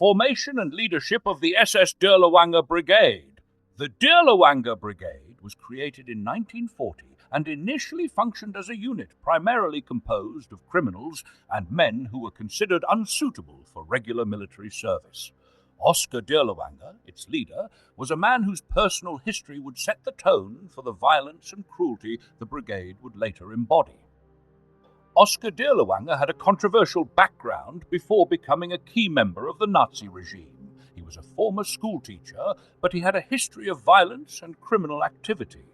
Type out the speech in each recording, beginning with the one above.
Formation and leadership of the SS Dirlewlanger Brigade. The Dirlewanger Brigade was created in 1940 and initially functioned as a unit primarily composed of criminals and men who were considered unsuitable for regular military service. Oskar Dirlewanger, its leader, was a man whose personal history would set the tone for the violence and cruelty the brigade would later embody. Oskar Dirlewanger had a controversial background before becoming a key member of the Nazi regime. He was a former schoolteacher, but he had a history of violence and criminal activity.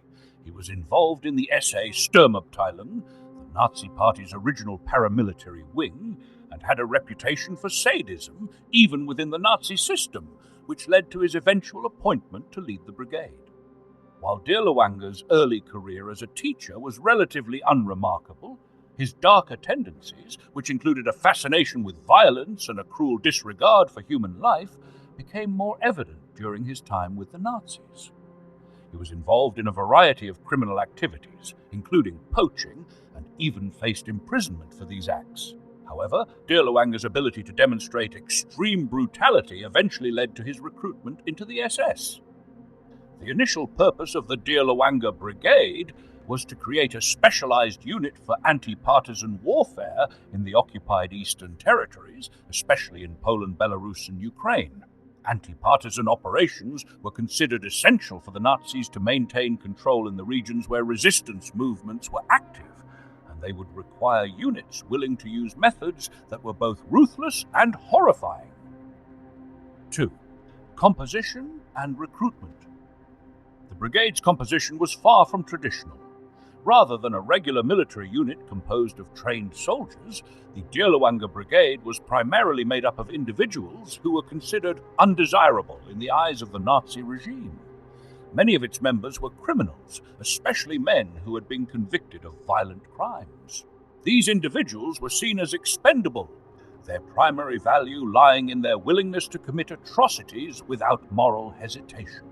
He was involved in the SA Sturmabteilung, the Nazi Party's original paramilitary wing, and had a reputation for sadism even within the Nazi system, which led to his eventual appointment to lead the brigade. While Dirlewanger's early career as a teacher was relatively unremarkable, his darker tendencies, which included a fascination with violence and a cruel disregard for human life, became more evident during his time with the Nazis. He was involved in a variety of criminal activities, including poaching, and even faced imprisonment for these acts. However, Dirlewanger's ability to demonstrate extreme brutality eventually led to his recruitment into the SS. The initial purpose of the Dirlewanger Brigade was to create a specialized unit for anti-partisan warfare in the occupied Eastern territories, especially in Poland, Belarus, and Ukraine. Anti-partisan operations were considered essential for the Nazis to maintain control in the regions where resistance movements were active, and they would require units willing to use methods that were both ruthless and horrifying. 2. Composition and recruitment. The brigade's composition was far from traditional. Rather than a regular military unit composed of trained soldiers, the Dirlewanger Brigade was primarily made up of individuals who were considered undesirable in the eyes of the Nazi regime. Many of its members were criminals, especially men who had been convicted of violent crimes. These individuals were seen as expendable, their primary value lying in their willingness to commit atrocities without moral hesitation.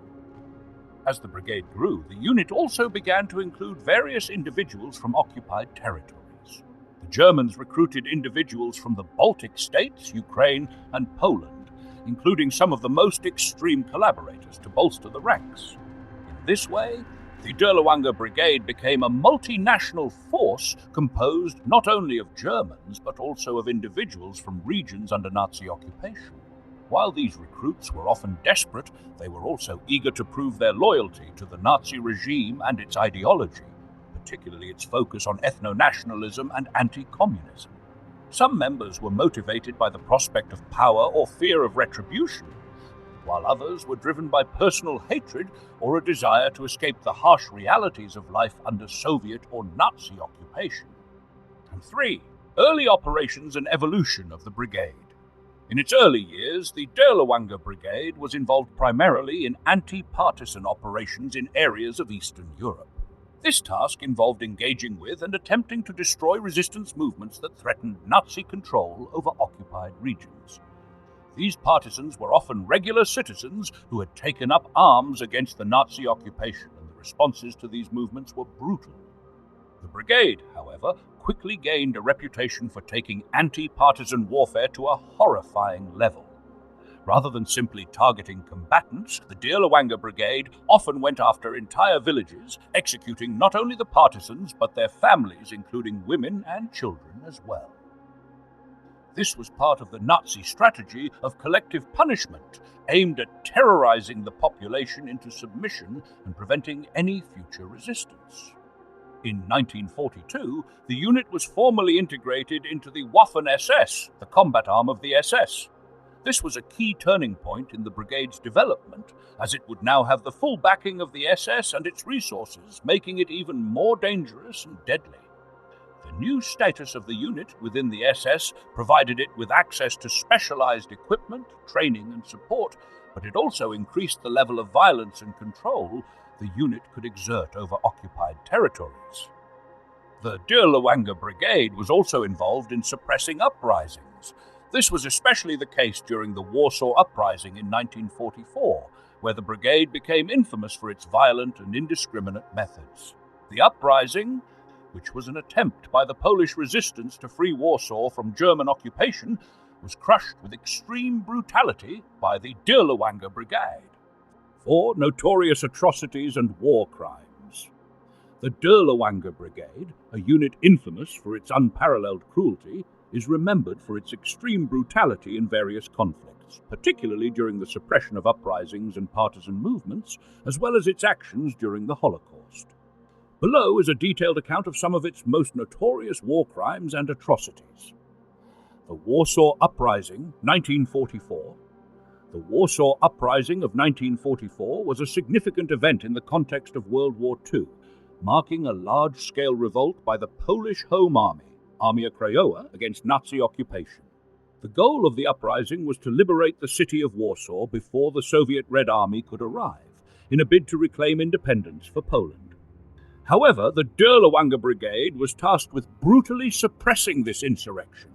As the brigade grew, the unit also began to include various individuals from occupied territories. The Germans recruited individuals from the Baltic states, Ukraine, and Poland, including some of the most extreme collaborators to bolster the ranks. In this way, the Dirlewanger Brigade became a multinational force composed not only of Germans but also of individuals from regions under Nazi occupation. While these recruits were often desperate, they were also eager to prove their loyalty to the Nazi regime and its ideology, particularly its focus on ethno-nationalism and anti-communism. Some members were motivated by the prospect of power or fear of retribution, while others were driven by personal hatred or a desire to escape the harsh realities of life under Soviet or Nazi occupation. And 3. Early operations and evolution of the brigade. In its early years, the Dirlewanger Brigade was involved primarily in anti-partisan operations in areas of Eastern Europe. This task involved engaging with and attempting to destroy resistance movements that threatened Nazi control over occupied regions. These partisans were often regular citizens who had taken up arms against the Nazi occupation, and the responses to these movements were brutal. The brigade, however, quickly gained a reputation for taking anti-partisan warfare to a horrifying level. Rather than simply targeting combatants, the Dirlewanger Brigade often went after entire villages, executing not only the partisans but their families, including women and children as well. This was part of the Nazi strategy of collective punishment, aimed at terrorizing the population into submission and preventing any future resistance. In 1942, the unit was formally integrated into the Waffen-SS, the combat arm of the SS. This was a key turning point in the brigade's development, as it would now have the full backing of the SS and its resources, making it even more dangerous and deadly. The new status of the unit within the SS provided it with access to specialized equipment, training, and support, but it also increased the level of violence and control the unit could exert over occupied territories. The Dirlewanger Brigade was also involved in suppressing uprisings. This was especially the case during the Warsaw Uprising in 1944, where the brigade became infamous for its violent and indiscriminate methods. The uprising, which was an attempt by the Polish resistance to free Warsaw from German occupation, was crushed with extreme brutality by the Dirlewanger Brigade for notorious atrocities and war crimes. The Dirlewanger Brigade, a unit infamous for its unparalleled cruelty, is remembered for its extreme brutality in various conflicts, particularly during the suppression of uprisings and partisan movements, as well as its actions during the Holocaust. Below is a detailed account of some of its most notorious war crimes and atrocities. The Warsaw Uprising, 1944. The Warsaw Uprising of 1944 was a significant event in the context of World War II, marking a large-scale revolt by the Polish Home Army, Armia Krajowa, against Nazi occupation. The goal of the uprising was to liberate the city of Warsaw before the Soviet Red Army could arrive, in a bid to reclaim independence for Poland. However, the Dirlewanger Brigade was tasked with brutally suppressing this insurrection,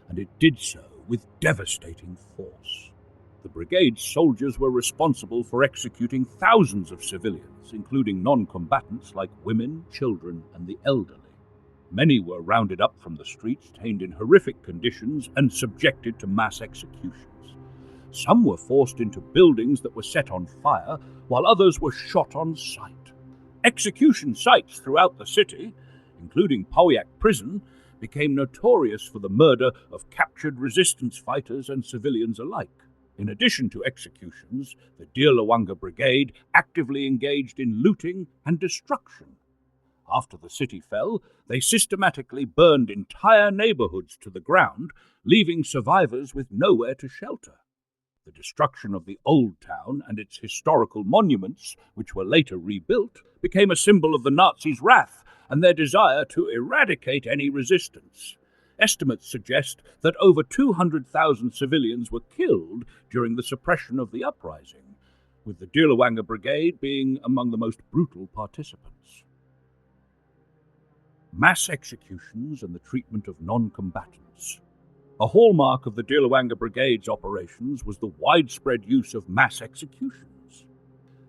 and it did so with devastating force. The brigade's soldiers were responsible for executing thousands of civilians, including non-combatants like women, children, and the elderly. Many were rounded up from the streets, detained in horrific conditions, and subjected to mass executions. Some were forced into buildings that were set on fire, while others were shot on sight. Execution sites throughout the city, including Powiat Prison, became notorious for the murder of captured resistance fighters and civilians alike. In addition to executions, the Dirlewanger Brigade actively engaged in looting and destruction. After the city fell, they systematically burned entire neighborhoods to the ground, leaving survivors with nowhere to shelter. The destruction of the old town and its historical monuments, which were later rebuilt, became a symbol of the Nazis' wrath and their desire to eradicate any resistance. Estimates suggest that over 200,000 civilians were killed during the suppression of the uprising, with the Dirlewanger Brigade being among the most brutal participants. Mass executions and the treatment of non-combatants. A hallmark of the Dirlewanger Brigade's operations was the widespread use of mass executions.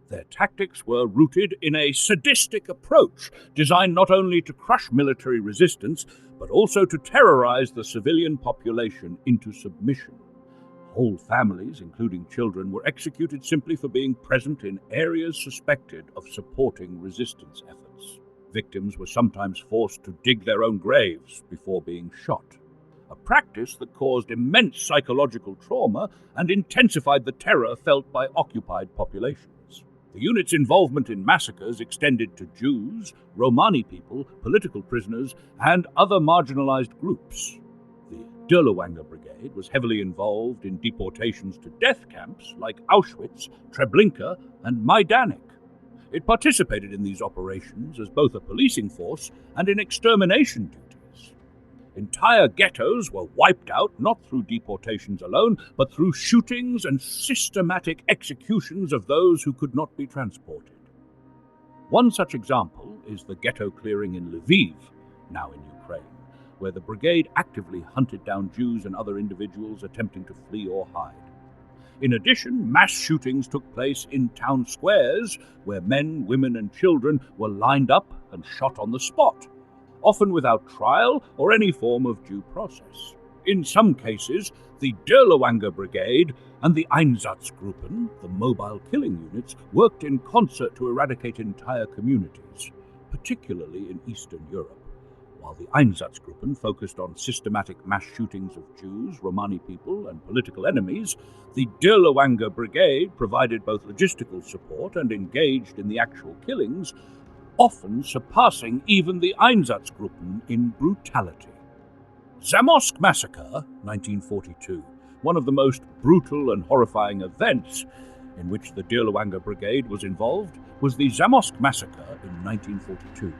Their tactics were rooted in a sadistic approach designed not only to crush military resistance, but also to terrorize the civilian population into submission. Whole families, including children, were executed simply for being present in areas suspected of supporting resistance efforts. Victims were sometimes forced to dig their own graves before being shot, a practice that caused immense psychological trauma and intensified the terror felt by occupied populations. The unit's involvement in massacres extended to Jews, Romani people, political prisoners, and other marginalized groups. The Dirlewanger Brigade was heavily involved in deportations to death camps like Auschwitz, Treblinka, and Majdanek. It participated in these operations as both a policing force and in extermination duties. Entire ghettos were wiped out not through deportations alone, but through shootings and systematic executions of those who could not be transported. One such example is the ghetto clearing in Lviv, now in Ukraine, where the brigade actively hunted down Jews and other individuals attempting to flee or hide. In addition, mass shootings took place in town squares, where men, women, and children were lined up and shot on the spot, often without trial or any form of due process. In some cases, the Dirlewanger Brigade and the Einsatzgruppen, the mobile killing units, worked in concert to eradicate entire communities, particularly in Eastern Europe. While the Einsatzgruppen focused on systematic mass shootings of Jews, Romani people, and political enemies, the Dirlewanger Brigade provided both logistical support and engaged in the actual killings, often surpassing even the Einsatzgruppen in brutality. Zamość Massacre, 1942, one of the most brutal and horrifying events in which the Dirlewanger Brigade was involved, was the Zamość Massacre in 1942.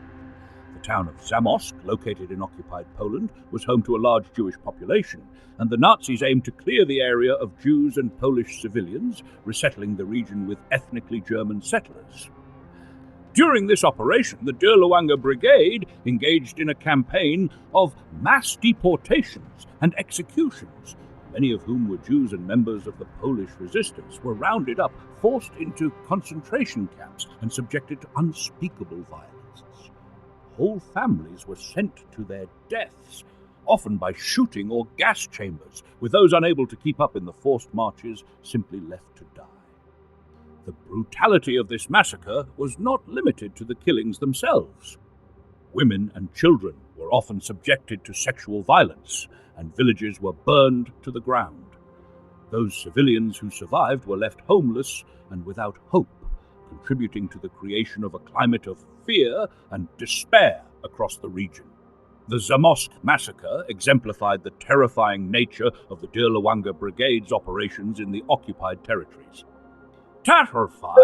The town of Zamość, located in occupied Poland, was home to a large Jewish population, and the Nazis aimed to clear the area of Jews and Polish civilians, resettling the region with ethnically German settlers. During this operation, the Dirlewanger Brigade engaged in a campaign of mass deportations and executions. Many of whom were Jews and members of the Polish resistance, were rounded up, forced into concentration camps, and subjected to unspeakable violence. Whole families were sent to their deaths, often by shooting or gas chambers, with those unable to keep up in the forced marches simply left to die. The brutality of this massacre was not limited to the killings themselves. Women and children were often subjected to sexual violence, and villages were burned to the ground. Those civilians who survived were left homeless and without hope, contributing to the creation of a climate of fear and despair across the region. The Zamość massacre exemplified the terrifying nature of the Dirlewanger Brigade's operations in the occupied territories. Chapter 5: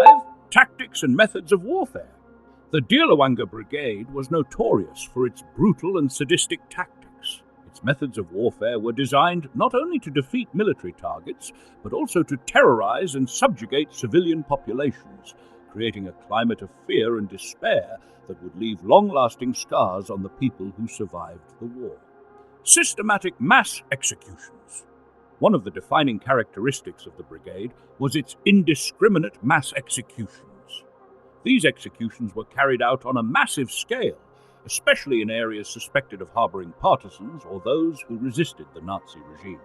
Tactics and Methods of Warfare. The Dirlewanger Brigade was notorious for its brutal and sadistic tactics. Its methods of warfare were designed not only to defeat military targets, but also to terrorize and subjugate civilian populations, creating a climate of fear and despair that would leave long-lasting scars on the people who survived the war. Systematic mass executions. One of the defining characteristics of the brigade was its indiscriminate mass executions. These executions were carried out on a massive scale, especially in areas suspected of harboring partisans or those who resisted the Nazi regime.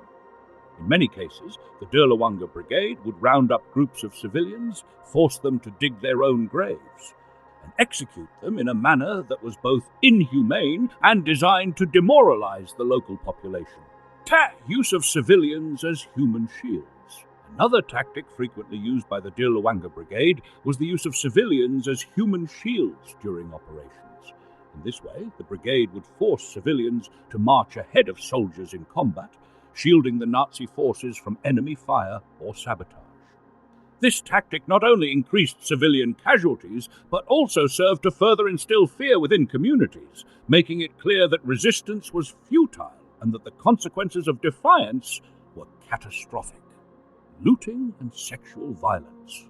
In many cases, the Dirlewanger Brigade would round up groups of civilians, force them to dig their own graves, and execute them in a manner that was both inhumane and designed to demoralize the local population. Use of civilians as human shields. Another tactic frequently used by the Dirlewanger Brigade was the use of civilians as human shields during operations. In this way, the brigade would force civilians to march ahead of soldiers in combat, shielding the Nazi forces from enemy fire or sabotage. This tactic not only increased civilian casualties, but also served to further instill fear within communities, making it clear that resistance was futile and that the consequences of defiance were catastrophic. Looting and sexual violence.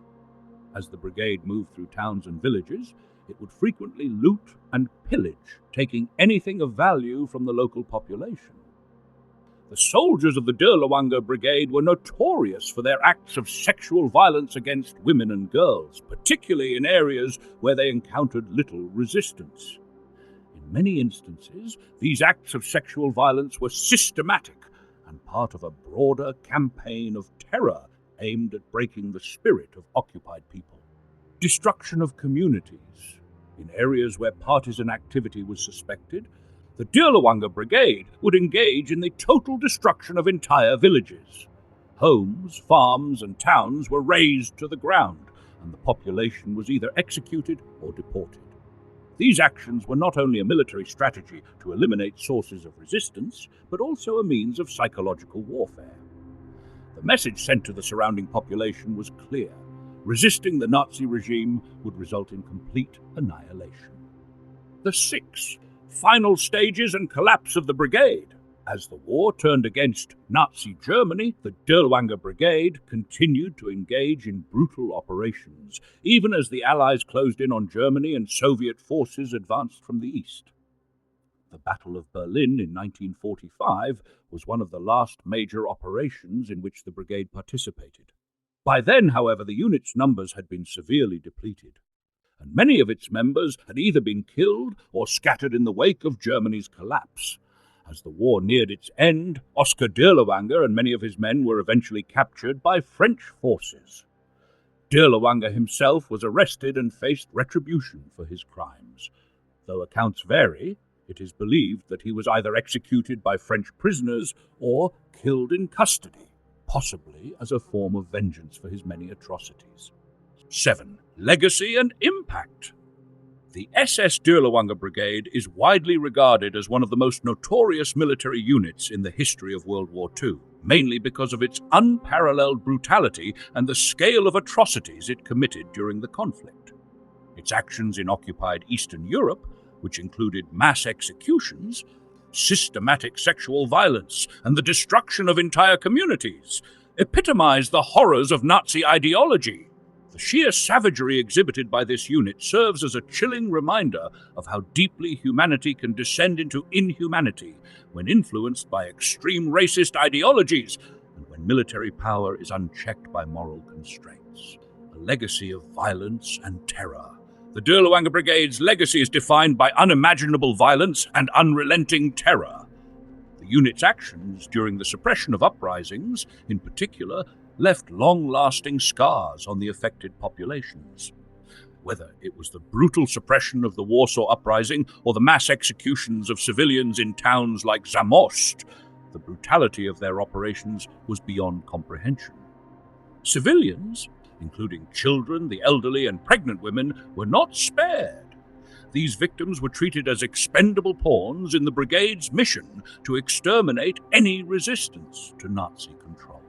As the brigade moved through towns and villages, it would frequently loot and pillage, taking anything of value from the local population. The soldiers of the Dirlewanger Brigade were notorious for their acts of sexual violence against women and girls, particularly in areas where they encountered little resistance. In many instances, these acts of sexual violence were systematic and part of a broader campaign of terror aimed at breaking the spirit of occupied people. Destruction of communities. In areas where partisan activity was suspected, the Dirlewanger Brigade would engage in the total destruction of entire villages. Homes, farms, and towns were razed to the ground, and the population was either executed or deported. These actions were not only a military strategy to eliminate sources of resistance, but also a means of psychological warfare. The message sent to the surrounding population was clear. Resisting the Nazi regime would result in complete annihilation. The 6 final stages and collapse of the brigade. As the war turned against Nazi Germany, the Dirlewanger Brigade continued to engage in brutal operations, even as the Allies closed in on Germany and Soviet forces advanced from the east. The Battle of Berlin in 1945 was one of the last major operations in which the brigade participated. By then, however, the unit's numbers had been severely depleted, and many of its members had either been killed or scattered in the wake of Germany's collapse. As the war neared its end, Oskar Dirlewanger and many of his men were eventually captured by French forces. Dirlewanger himself was arrested and faced retribution for his crimes. Though accounts vary, it is believed that he was either executed by French prisoners or killed in custody, possibly as a form of vengeance for his many atrocities. 7. Legacy and impact. The SS Dirlewanger Brigade is widely regarded as one of the most notorious military units in the history of World War II, mainly because of its unparalleled brutality and the scale of atrocities it committed during the conflict. Its actions in occupied Eastern Europe, which included mass executions, systematic sexual violence, and the destruction of entire communities, epitomize the horrors of Nazi ideology. The sheer savagery exhibited by this unit serves as a chilling reminder of how deeply humanity can descend into inhumanity when influenced by extreme racist ideologies and when military power is unchecked by moral constraints. A legacy of violence and terror. The Dirlewanger Brigade's legacy is defined by unimaginable violence and unrelenting terror. The The unit's actions during the suppression of uprisings, in particular, left long-lasting scars on the affected populations. Whether it was the brutal suppression of the Warsaw Uprising or the mass executions of civilians in towns like Zamość, the brutality of their operations was beyond comprehension. Civilians, including children, the elderly, and pregnant women, were not spared. These victims were treated as expendable pawns in the brigade's mission to exterminate any resistance to Nazi control.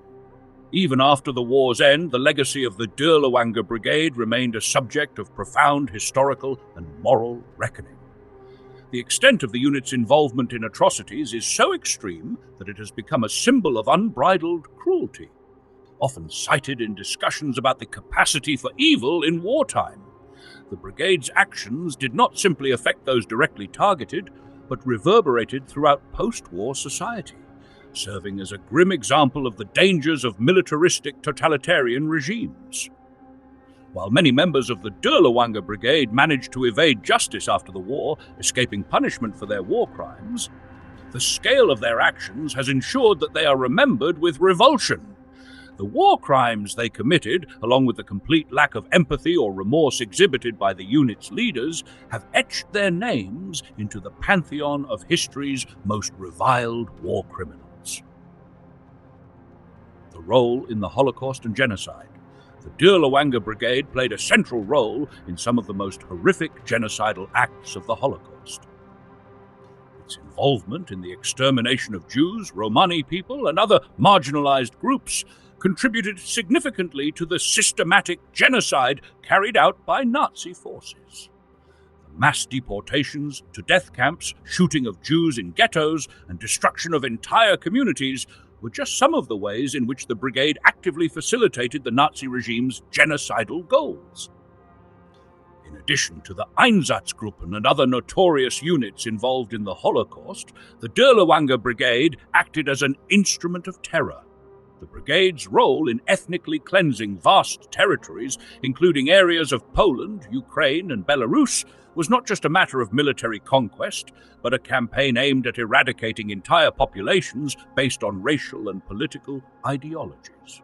Even after the war's end, the legacy of the Dirlewanger Brigade remained a subject of profound historical and moral reckoning. The extent of the unit's involvement in atrocities is so extreme that it has become a symbol of unbridled cruelty, often cited in discussions about the capacity for evil in wartime. The brigade's actions did not simply affect those directly targeted, but reverberated throughout post-war society, serving as a grim example of the dangers of militaristic totalitarian regimes. While many members of the Dirlewanger Brigade managed to evade justice after the war, escaping punishment for their war crimes, the scale of their actions has ensured that they are remembered with revulsion. The war crimes they committed, along with the complete lack of empathy or remorse exhibited by the unit's leaders, have etched their names into the pantheon of history's most reviled war criminals. The role in the Holocaust and genocide. The Dirlewanger Brigade played a central role in some of the most horrific genocidal acts of the Holocaust. Its involvement in the extermination of Jews, Romani people, and other marginalized groups contributed significantly to the systematic genocide carried out by Nazi forces. The mass deportations to death camps, shooting of Jews in ghettos, and destruction of entire communities were just some of the ways in which the brigade actively facilitated the Nazi regime's genocidal goals. In addition to the Einsatzgruppen and other notorious units involved in the Holocaust, the Dirlewanger Brigade acted as an instrument of terror. The brigade's role in ethnically cleansing vast territories, including areas of Poland, Ukraine, and Belarus, was not just a matter of military conquest, but a campaign aimed at eradicating entire populations based on racial and political ideologies.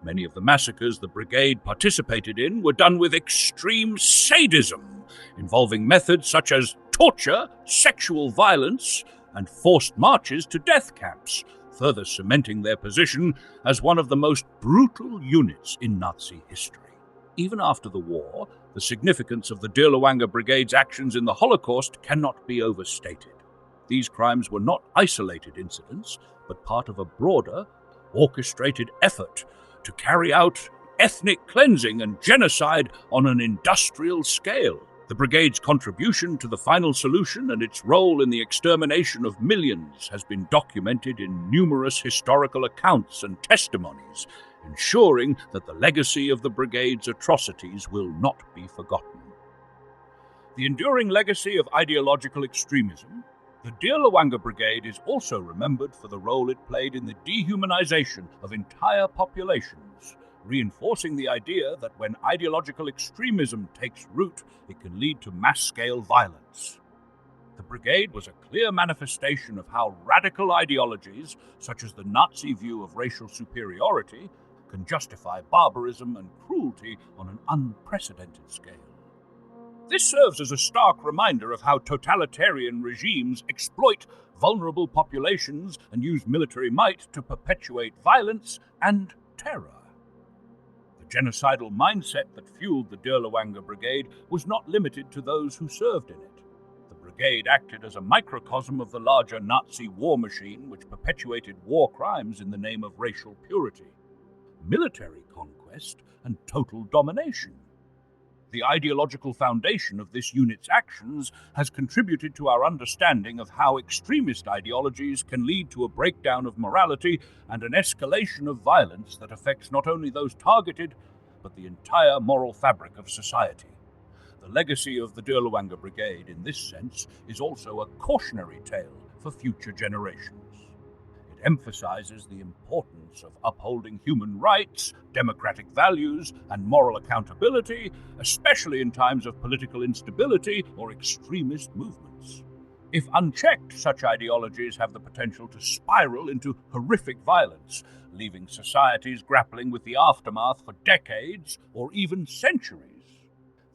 Many of the massacres the brigade participated in were done with extreme sadism, involving methods such as torture, sexual violence, and forced marches to death camps, further cementing their position as one of the most brutal units in Nazi history. Even after the war, the significance of the Dirlewanger Brigade's actions in the Holocaust cannot be overstated. These crimes were not isolated incidents, but part of a broader, orchestrated effort to carry out ethnic cleansing and genocide on an industrial scale. The brigade's contribution to the final solution and its role in the extermination of millions has been documented in numerous historical accounts and testimonies, ensuring that the legacy of the brigade's atrocities will not be forgotten. The enduring legacy of ideological extremism, the Dirlewanger Brigade is also remembered for the role it played in the dehumanization of entire populations, reinforcing the idea that when ideological extremism takes root, it can lead to mass-scale violence. The brigade was a clear manifestation of how radical ideologies, such as the Nazi view of racial superiority, can justify barbarism and cruelty on an unprecedented scale. This serves as a stark reminder of how totalitarian regimes exploit vulnerable populations and use military might to perpetuate violence and terror. The genocidal mindset that fueled the Dirlewanger Brigade was not limited to those who served in it. The brigade acted as a microcosm of the larger Nazi war machine which perpetuated war crimes in the name of racial purity, military conquest, and total domination. The ideological foundation of this unit's actions has contributed to our understanding of how extremist ideologies can lead to a breakdown of morality and an escalation of violence that affects not only those targeted, but the entire moral fabric of society. The legacy of the Dirlewanger Brigade, in this sense, is also a cautionary tale for future generations. It emphasizes the importance of upholding human rights, democratic values, and moral accountability, especially in times of political instability or extremist movements. If unchecked, such ideologies have the potential to spiral into horrific violence, leaving societies grappling with the aftermath for decades or even centuries.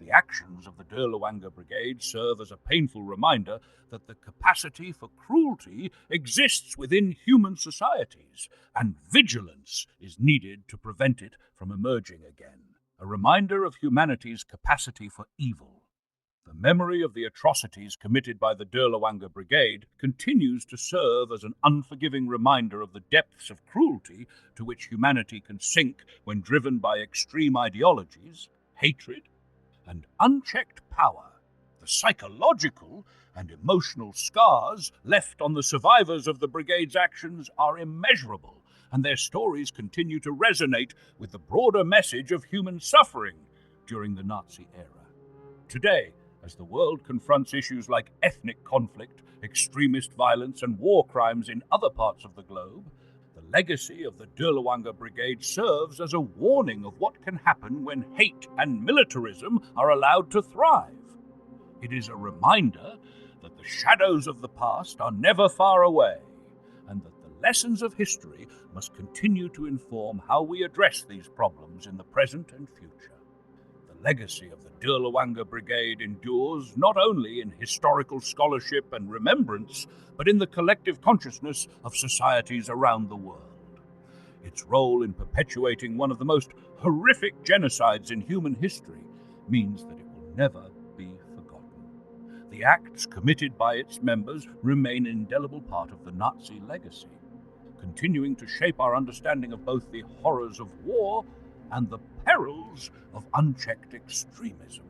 The actions of the Dirlewanger Brigade serve as a painful reminder that the capacity for cruelty exists within human societies, and vigilance is needed to prevent it from emerging again. A reminder of humanity's capacity for evil. The memory of the atrocities committed by the Dirlewanger Brigade continues to serve as an unforgiving reminder of the depths of cruelty to which humanity can sink when driven by extreme ideologies, hatred, and unchecked power. The psychological and emotional scars left on the survivors of the brigade's actions are immeasurable, and their stories continue to resonate with the broader message of human suffering during the Nazi era. Today, as the world confronts issues like ethnic conflict, extremist violence, and war crimes in other parts of the globe, the legacy of the Dirlewanger Brigade serves as a warning of what can happen when hate and militarism are allowed to thrive. It is a reminder that the shadows of the past are never far away, and that the lessons of history must continue to inform how we address these problems in the present and future. The legacy of the Dirlewanger Brigade endures not only in historical scholarship and remembrance, but in the collective consciousness of societies around the world. Its role in perpetuating one of the most horrific genocides in human history means that it will never be forgotten. The acts committed by its members remain an indelible part of the Nazi legacy, continuing to shape our understanding of both the horrors of war and the perils of unchecked extremism.